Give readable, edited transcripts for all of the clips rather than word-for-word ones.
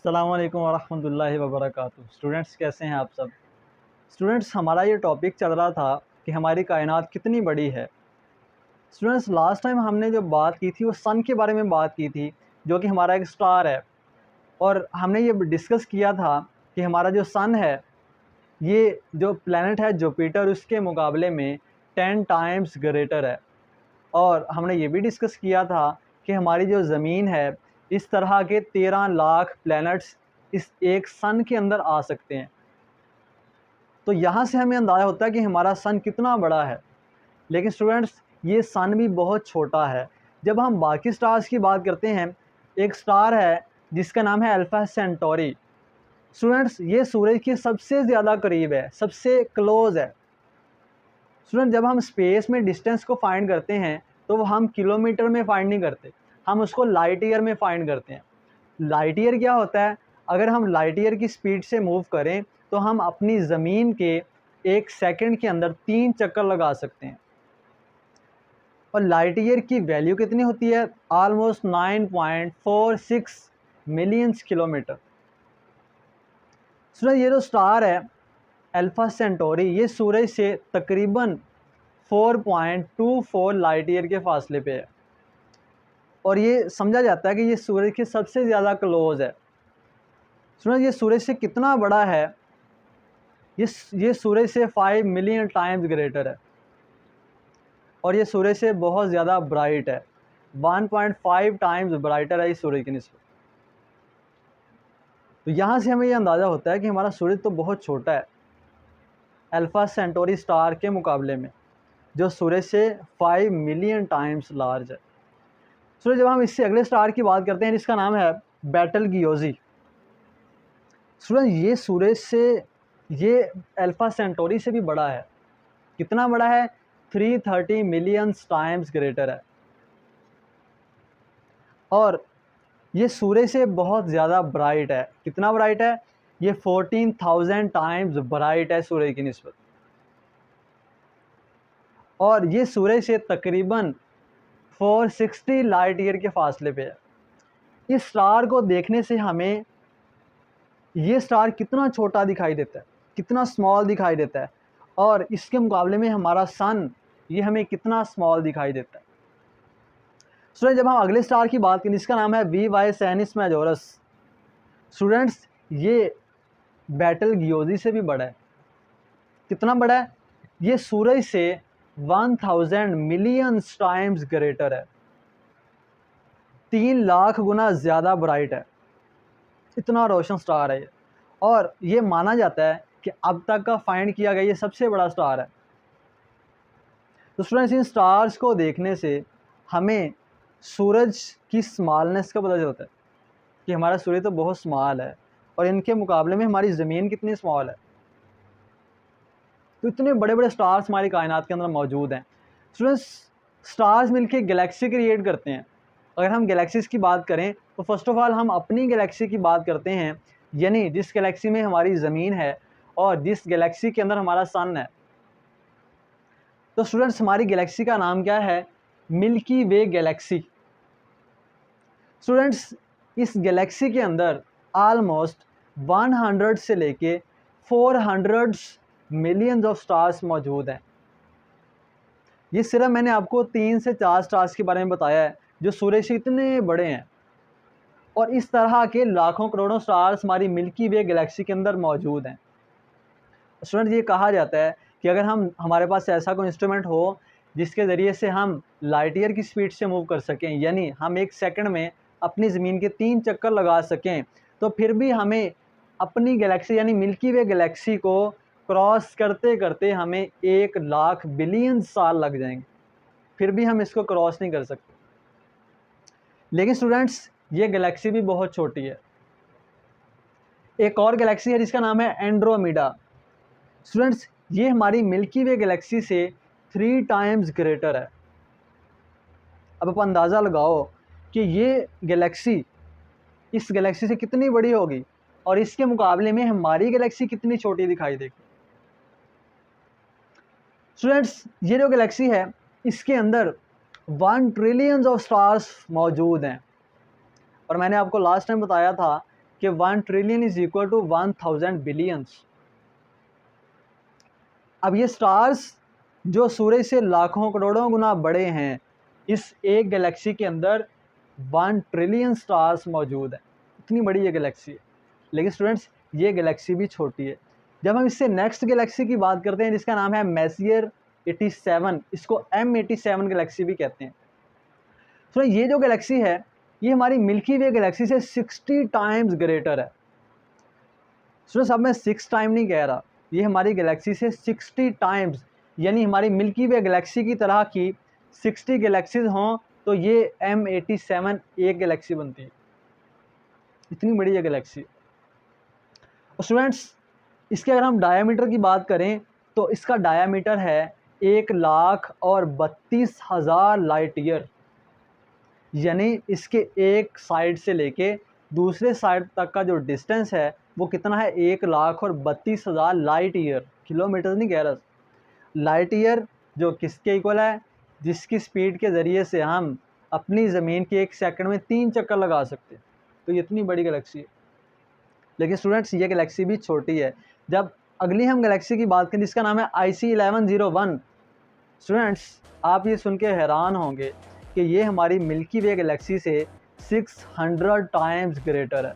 अस्सलामुअलैकुम वरहमतुल्लाहि वबरकातुहू। स्टूडेंट्स कैसे हैं आप सब। स्टूडेंट्स हमारा ये टॉपिक चल रहा था कि हमारी कायनात कितनी बड़ी है। स्टूडेंट्स लास्ट टाइम हमने जो बात की थी वो सन के बारे में बात की थी, जो कि हमारा एक स्टार है। और हमने ये डिस्कस किया था कि हमारा जो सन है, ये जो प्लैनेट है जुपिटर, उसके मुकाबले में 10 टाइम्स ग्रेटर है। और हमने ये भी डिस्कस किया था कि हमारी जो ज़मीन है, इस तरह के 13 लाख प्लैनेट्स इस एक सन के अंदर आ सकते हैं। तो यहाँ से हमें अंदाज़ा होता है कि हमारा सन कितना बड़ा है। लेकिन स्टूडेंट्स, ये सन भी बहुत छोटा है। जब हम बाकी स्टार्स की बात करते हैं, एक स्टार है जिसका नाम है अल्फा सेंटोरी। स्टूडेंट्स, ये सूरज के सबसे ज़्यादा करीब है, सबसे क्लोज़ है। स्टूडेंट, जब हम स्पेस में डिस्टेंस को फाइंड करते हैं तो वो हम किलोमीटर में फाइंड नहीं करते, हम उसको लाइट ईयर में फाइंड करते हैं। लाइट ईयर क्या होता है? अगर हम लाइट ईयर की स्पीड से मूव करें तो हम अपनी ज़मीन के 1 सेकंड के अंदर 3 चक्कर लगा सकते हैं। और लाइट ईयर की वैल्यू कितनी होती है? Almost 9.46 millions kilometre. स्टूडेंट, ये जो स्टार है अल्फा सेंटोरी, ये सूरज से तकरीबन 4.24 लाइट ईयर के फासले पे है। और ये समझा जाता है कि ये सूरज के सबसे ज़्यादा क्लोज़ है। सुनो, ये सूरज से कितना बड़ा है? ये सूरज से 5 मिलियन टाइम्स ग्रेटर है। और ये सूरज से बहुत ज़्यादा ब्राइट है, 1.5 टाइम्स ब्राइटर है इस सूरज की निस्बत। तो यहाँ से हमें ये अंदाज़ा होता है कि हमारा सूरज तो बहुत छोटा है अल्फा सेंटोरी स्टार के मुकाबले में, जो सूरज से 5 मिलियन टाइम्स लार्ज है। सूरज, जब हम इससे अगले स्टार की बात करते हैं जिसका नाम है बेटलगियोज़ी। सूरज, ये सूरज से, ये अल्फा सेंटोरी से भी बड़ा है। कितना बड़ा है? 330 मिलियन टाइम्स ग्रेटर है। और ये सूरज से बहुत ज़्यादा ब्राइट है। कितना ब्राइट है? ये 14,000 टाइम्स ब्राइट है सूरज की निस्बत। और ये सूरज से तकरीबन 460 लाइट ईयर के फासले पे है। इस स्टार को देखने से हमें ये स्टार कितना छोटा दिखाई देता है, कितना स्मॉल दिखाई देता है। और इसके मुकाबले में हमारा सन, ये हमें कितना स्मॉल दिखाई देता है। स्टूडेंट, जब हम अगले स्टार की बात करें जिसका नाम है वी सैनिस मेजोरस। स्टूडेंट्स, ये बेटलगियोज़ी से भी बड़ा है। कितना बड़ा है? ये सूरज से 1000 मिलियन टाइम्स ग्रेटर है, 3 लाख गुना ज़्यादा ब्राइट है। इतना रोशन स्टार है ये। और ये माना जाता है कि अब तक का फाइंड किया गया ये सबसे बड़ा स्टार है। तो स्टूडेंट्स, इन स्टार्स को देखने से हमें सूरज की स्मॉलनेस का पता चलता है कि हमारा सूरज तो बहुत स्मॉल है और इनके मुकाबले में हमारी ज़मीन कितनी स्मॉल है। तो इतने बड़े बड़े स्टार्स हमारी कायनात के अंदर मौजूद हैं। स्टूडेंट्स, स्टार्स मिलके गैलेक्सी क्रिएट करते हैं। अगर हम गैलेक्सीज़ की बात करें तो फर्स्ट ऑफ ऑल हम अपनी गैलेक्सी की बात करते हैं, यानी जिस गैलेक्सी में हमारी ज़मीन है और जिस गैलेक्सी के अंदर हमारा सन है। तो स्टूडेंट्स, हमारी गैलेक्सी का नाम क्या है? मिल्की वे गैलेक्सी। स्टूडेंट्स, इस गैलेक्सी के अंदर ऑलमोस्ट 100 से लेके 400 मिलियंस ऑफ स्टार्स मौजूद हैं। ये सिर्फ मैंने आपको 3 से 4 स्टार्स के बारे में बताया है जो सूरज से इतने बड़े हैं। और इस तरह के लाखों करोड़ों स्टार्स हमारी मिल्की वे गैलेक्सी के अंदर मौजूद हैं। स्टूडेंट, ये कहा जाता है कि अगर हमारे पास ऐसा कोई इंस्ट्रूमेंट हो जिसके ज़रिए से हम लाइट ईयर की स्पीड से मूव कर सकें, यानी हम 1 सेकंड में अपनी ज़मीन के 3 चक्कर लगा सकें, तो फिर भी हमें अपनी गैलेक्सी यानी मिल्की वे गैलेक्सी को क्रॉस करते करते हमें 1 लाख बिलियन साल लग जाएंगे, फिर भी हम इसको क्रॉस नहीं कर सकते। लेकिन स्टूडेंट्स, ये गैलेक्सी भी बहुत छोटी है। एक और गैलेक्सी है जिसका नाम है एंड्रोमेडा। स्टूडेंट्स, ये हमारी मिल्की वे गैलेक्सी से 3 टाइम्स ग्रेटर है। अब आप अंदाज़ा लगाओ कि ये गैलेक्सी इस गैलेक्सी से कितनी बड़ी होगी और इसके मुकाबले में हमारी गैलेक्सी कितनी छोटी दिखाई देगी। स्टूडेंट्स, ये जो गैलेक्सी है इसके अंदर 1 ट्रिलियन ऑफ स्टार्स मौजूद हैं। और मैंने आपको लास्ट टाइम बताया था कि 1 trillion is equal to 1000 billions. अब ये स्टार्स जो सूरज से लाखों करोड़ों गुना बड़े हैं, इस एक गैलेक्सी के अंदर 1 ट्रिलियन स्टार्स मौजूद हैं। इतनी बड़ी ये गैलेक्सी है। लेकिन स्टूडेंट्स, ये गैलेक्सी भी छोटी है। जब हम इससे नेक्स्ट गैलेक्सी की बात करते हैं जिसका नाम है मैसियर 87, इसको M87 गैलेक्सी भी कहते हैं। तो ये जो गैलेक्सी है ये हमारी मिल्की वे गैलेक्सी से 60 टाइम्स ग्रेटर है। स्टूडेंट्स, अब मैं 6 टाइम नहीं कह रहा, ये हमारी गैलेक्सी से 60 टाइम्स, यानी हमारी मिल्की वे गैलेक्सी की तरह की 60 गैलेक्सीज हों तो ये M87 एक गैलेक्सी बनती है। इतनी बड़ी ये गैलेक्सी। और स्टूडेंट्स, इसके अगर हम डायामीटर की बात करें तो इसका डायामीटर है 1,32,000 लाइट ईयर, यानी इसके एक साइड से लेके दूसरे साइड तक का जो डिस्टेंस है वो कितना है, 1,32,000 लाइट ईयर। किलोमीटर नहीं कह रहा, लाइट ईयर, जो किसके इक्वल है, जिसकी स्पीड के ज़रिए से हम अपनी ज़मीन के 1 सेकंड में 3 चक्कर लगा सकते हैं। तो ये इतनी बड़ी गैलेक्सी है। लेकिन स्टूडेंट्स, ये गैलेक्सी भी छोटी है। जब अगली हम गैलेक्सी की बात करें जिसका नाम है IC1101, स्टूडेंट्स आप ये सुन के हैरान होंगे कि ये हमारी मिल्की वे गैलेक्सी से 600 टाइम्स ग्रेटर है।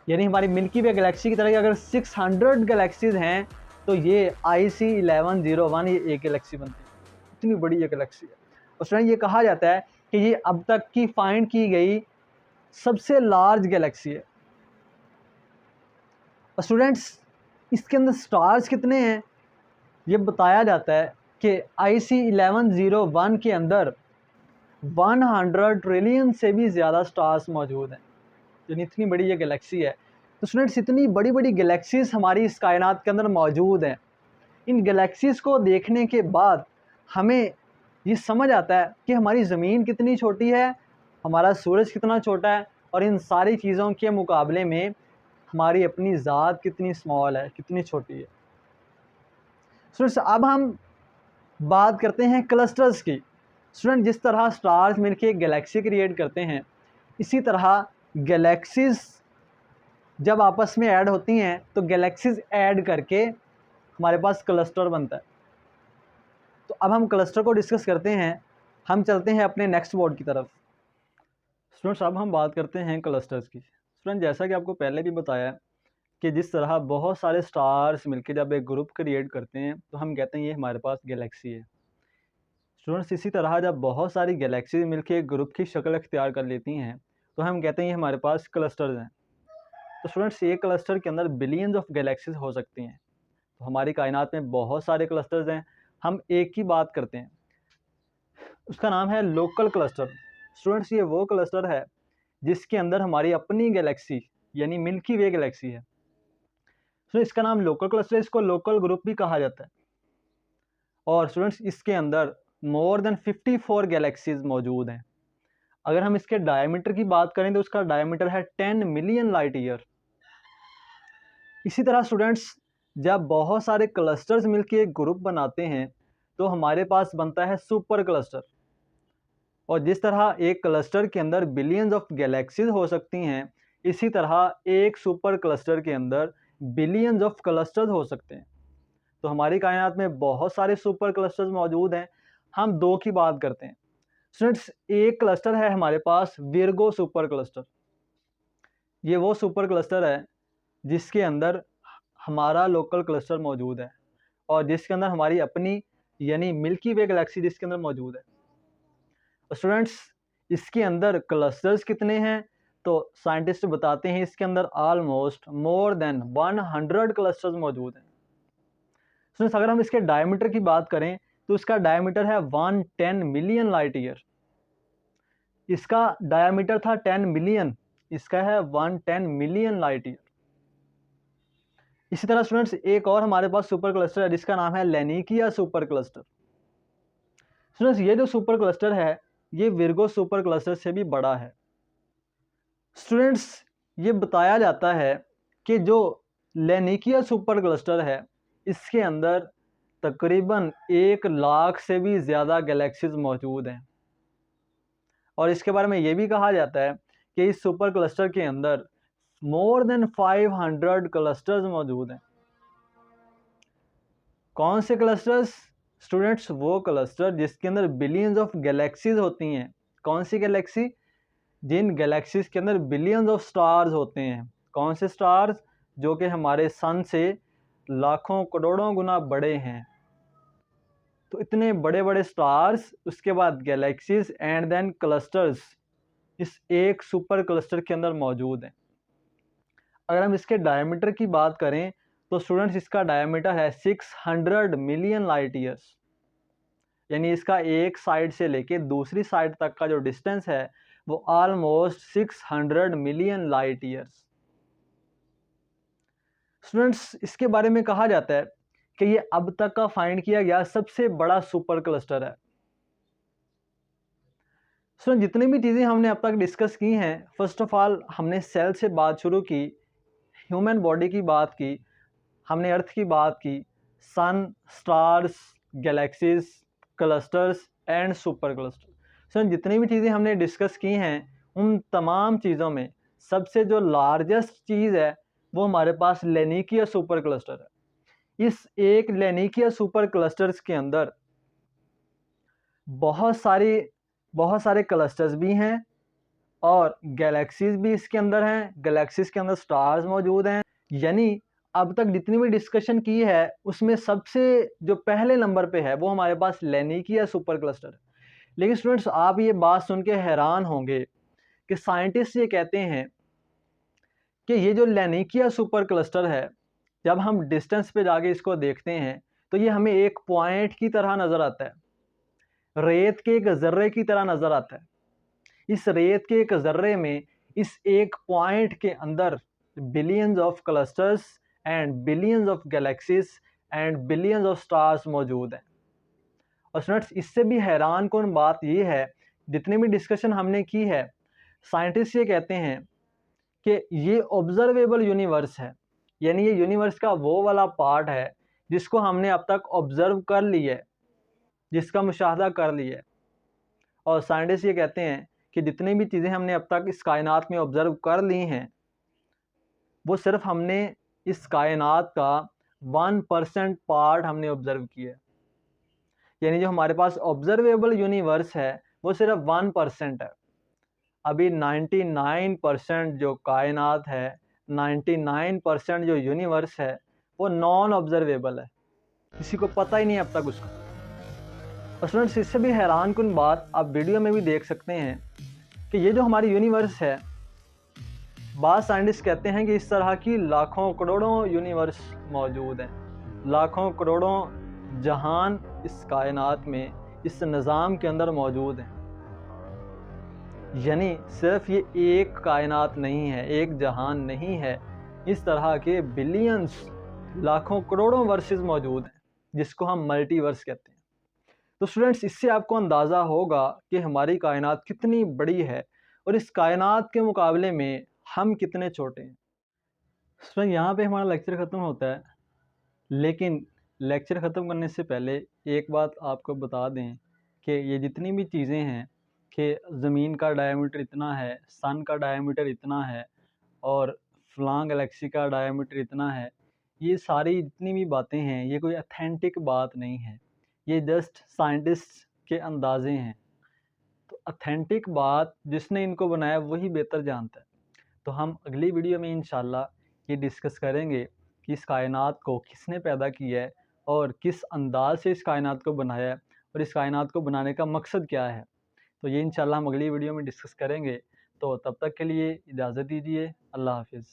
यानी हमारी मिल्की वे गैलेक्सी की तरह की अगर 600 गैलेक्सीज हैं तो ये IC1101 ये एक गैलेक्सी बनती है। इतनी बड़ी ये गैलेक्सी है। और स्टूडेंट, ये कहा जाता है कि ये अब तक की फाइंड की गई सबसे लार्ज गैलेक्सी है। और स्टूडेंट्स, इसके अंदर स्टार्स कितने हैं, ये बताया जाता है कि IC1101 के अंदर 100 ट्रिलियन से भी ज़्यादा स्टार्स मौजूद हैं। यानी इतनी बड़ी ये गैलेक्सी है। तो स्टूडेंट्स, इतनी बड़ी बड़ी गैलेक्सीज हमारी इस कायनात के अंदर मौजूद हैं। इन गैलेक्सीज को देखने के बाद हमें ये समझ आता है कि हमारी ज़मीन कितनी छोटी है, हमारा सूरज कितना छोटा है, और इन सारी चीज़ों के मुकाबले में हमारी अपनी ज़ात कितनी स्मॉल है, कितनी छोटी है। स्टूडेंट्स, अब हम बात करते हैं क्लस्टर्स की। स्टूडेंट, जिस तरह स्टार्स मिलकर एक गैलेक्सी क्रिएट करते हैं, इसी तरह गैलेक्सीज जब आपस में ऐड होती हैं तो गैलेक्सीज ऐड करके हमारे पास क्लस्टर बनता है। तो अब हम क्लस्टर को डिस्कस करते हैं। हम चलते हैं अपने नेक्स्ट बोर्ड की तरफ। स्टूडेंट्स, अब हम बात करते हैं क्लस्टर्स की। स्टूडेंट, जैसा कि आपको पहले भी बताया कि जिस तरह बहुत सारे स्टार्स मिलकर जब एक ग्रुप क्रिएट करते हैं तो हम कहते हैं ये हमारे पास गैलेक्सी है। स्टूडेंट्स, इसी तरह जब बहुत सारी गैलेक्सीज मिलकर एक ग्रुप की शक्ल अख्तियार कर लेती हैं तो हम कहते हैं ये हमारे पास क्लस्टर्स हैं। तो स्टूडेंट्स, एक क्लस्टर के अंदर बिलियंस ऑफ गैलेक्सीज हो सकती हैं। तो हमारी कायनात में बहुत सारे क्लस्टर्स हैं। हम एक की बात करते हैं, उसका नाम है लोकल क्लस्टर। स्टूडेंट्स, ये वो क्लस्टर है जिसके अंदर हमारी अपनी गैलेक्सी यानी मिल्की वे गैलेक्सी है। तो इसका नाम लोकल क्लस्टर, इसको लोकल ग्रुप भी कहा जाता है। और स्टूडेंट्स, इसके अंदर मोर देन 54 गैलेक्सीज मौजूद हैं। अगर हम इसके डायमीटर की बात करें तो उसका डायमीटर है 10 मिलियन लाइट ईयर। इसी तरह स्टूडेंट्स, जब बहुत सारे क्लस्टर्स मिलकर एक ग्रुप बनाते हैं तो हमारे पास बनता है सुपर क्लस्टर। और जिस तरह एक क्लस्टर के अंदर बिलियंस ऑफ गैलेक्सीज हो सकती हैं, इसी तरह एक सुपर क्लस्टर के अंदर बिलियंस ऑफ क्लस्टर्स हो सकते हैं। तो हमारी कायनात में बहुत सारे सुपर क्लस्टर्स मौजूद हैं। हम दो की बात करते हैं। स्टूडेंट्स, एक क्लस्टर है हमारे पास विर्गो सुपर क्लस्टर। ये वो सुपर क्लस्टर है जिसके अंदर हमारा लोकल क्लस्टर मौजूद है और जिसके अंदर हमारी अपनी यानी मिल्की वे गैलेक्सी जिसके अंदर मौजूद है। स्टूडेंट्स, इसके अंदर क्लस्टर्स कितने हैं तो साइंटिस्ट बताते हैं इसके अंदर ऑलमोस्ट मोर देन 100 क्लस्टर्स मौजूद हैं। स्टूडेंट्स, अगर हम इसके डायमीटर की बात करें तो इसका डायमीटर है 110 मिलियन लाइट ईयर। इसका डायमीटर था 10 मिलियन, इसका है 110 मिलियन लाइट ईयर। इसी तरह स्टूडेंट्स, एक और हमारे पास सुपर क्लस्टर है जिसका नाम है लेनिकिया सुपर क्लस्टर। स्टूडेंट्स, ये जो सुपर क्लस्टर है ये विर्गो सुपर क्लस्टर से भी बड़ा है। स्टूडेंट्स, ये बताया जाता है कि जो लेनिकिया सुपर क्लस्टर है इसके अंदर तकरीबन 1 लाख से भी ज़्यादा गैलेक्सीज मौजूद हैं। और इसके बारे में ये भी कहा जाता है कि इस सुपर क्लस्टर के अंदर मोर देन 500 क्लस्टर्स मौजूद हैं। कौन से क्लस्टर्स स्टूडेंट्स? वो क्लस्टर जिसके अंदर बिलियंस ऑफ गैलेक्सीज होती हैं। कौन सी गैलेक्सी? जिन गैलेक्सीज के अंदर बिलियंस ऑफ स्टार्स होते हैं। कौन से स्टार्स? जो कि हमारे सन से लाखों करोड़ों गुना बड़े हैं। तो इतने बड़े बड़े स्टार्स, उसके बाद गैलेक्सीज एंड देन क्लस्टर्स इस एक सुपर क्लस्टर के अंदर मौजूद हैं। अगर हम इसके डायमीटर की बात करें तो स्टूडेंट्स इसका डायमीटर है 600 मिलियन लाइट ईयर्स। यानी इसका एक साइड से लेके दूसरी साइड तक का जो डिस्टेंस है वो almost 600 million light years. Students इसके बारे में कहा जाता है कि ये अब तक का फाइंड किया गया सबसे बड़ा सुपर क्लस्टर है। स्टूडेंट जितनी भी चीज़ें हमने अब तक डिस्कस की हैं, फर्स्ट ऑफ ऑल हमने सेल से बात शुरू की, ह्यूमन बॉडी की बात की, हमने अर्थ की बात की, sun, stars, galaxies, clusters and super cluster. So जितनी भी चीज़ें हमने डिस्कस की हैं उन तमाम चीज़ों में सबसे जो लार्जेस्ट चीज़ है वो हमारे पास लेनिकिया सुपर क्लस्टर है। इस एक लेनिकिया सुपर क्लस्टर्स के अंदर बहुत सारे क्लस्टर्स भी हैं और गैलेक्सीज भी इसके अंदर हैं। गैलेक्सीज के अंदर स्टार्स मौजूद हैं। यानी अब तक जितनी भी डिस्कशन की है उसमें सबसे जो पहले नंबर पे है वो हमारे पास लेनिकिया सुपर क्लस्टर है। लेकिन स्टूडेंट्स आप ये बात सुन के हैरान होंगे कि साइंटिस्ट ये कहते हैं कि ये जो लेनिकिया सुपर क्लस्टर है, जब हम डिस्टेंस पे जाके इसको देखते हैं तो ये हमें एक पॉइंट की तरह नज़र आता है, रेत के एक ज़र्रे की तरह नज़र आता है। इस रेत के एक ज़र्रे में इस एक पॉइंट के अंदर billions of clusters and billions of galaxies and billions of stars मौजूद हैं। और स्टूडेंट्स इससे भी हैरान कौन बात ये है, जितनी भी डिस्कशन हमने की है, साइंटिस्ट ये कहते हैं कि ये ऑब्जर्वेबल यूनिवर्स है। यानी ये यूनिवर्स का वो वाला पार्ट है जिसको हमने अब तक ऑब्जर्व कर लिया है, जिसका मुशाहदा कर लिया है। और साइंटिस्ट ये कहते हैं कि जितनी भी चीज़ें हमने अब तक इस कायनात में ऑब्ज़र्व कर ली हैं वो सिर्फ हमने इस कायनात का 1% पार्ट हमने ऑब्ज़र्व किया। यानी जो हमारे पास ऑब्ज़र्वेबल यूनिवर्स है वो सिर्फ 1% है। अभी 99% जो कायनात है, 99% जो यूनिवर्स है वो नॉन ऑब्ज़र्वेबल है, किसी को पता ही नहीं अब तक उसका। और स्टूडेंट्स इससे भी हैरान कुन बात आप वीडियो में भी देख सकते हैं कि ये जो हमारी यूनिवर्स है, बाद साइंटिस्ट कहते हैं कि इस तरह की लाखों करोड़ों यूनिवर्स मौजूद हैं, लाखों करोड़ों जहान इस कायनात में, इस निज़ाम के अंदर मौजूद हैं। यानी सिर्फ ये एक कायनात नहीं है, एक जहान नहीं है, इस तरह के बिलियंस, लाखों करोड़ों वर्सेस मौजूद हैं जिसको हम मल्टीवर्स कहते हैं। तो स्टूडेंट्स इससे आपको अंदाज़ा होगा कि हमारी कायनात कितनी बड़ी है और इस कायनात के मुकाबले में हम कितने छोटे हैं। स्टूडेंट यहाँ पे हमारा लेक्चर ख़त्म होता है, लेकिन लेक्चर ख़त्म करने से पहले एक बात आपको बता दें कि ये जितनी भी चीज़ें हैं कि ज़मीन का डायमीटर इतना है, सन का डायमीटर इतना है और फ़लाँ गैलेक्सी का डायमीटर इतना है, ये सारी जितनी भी बातें हैं ये कोई अथेंटिक बात नहीं है, ये जस्ट साइंटिस्ट के अंदाज़े हैं। तो अथेंटिक बात जिसने इनको बनाया वही बेहतर जानता है। तो हम अगली वीडियो में इंशाल्लाह ये डिस्कस करेंगे कि इस कायनात को किसने पैदा किया है और किस अंदाज से इस कायनात को बनाया है और इस कायनात को बनाने का मकसद क्या है। तो ये इंशाल्लाह हम अगली वीडियो में डिस्कस करेंगे। तो तब तक के लिए इजाज़त दीजिए। अल्लाह हाफिज़।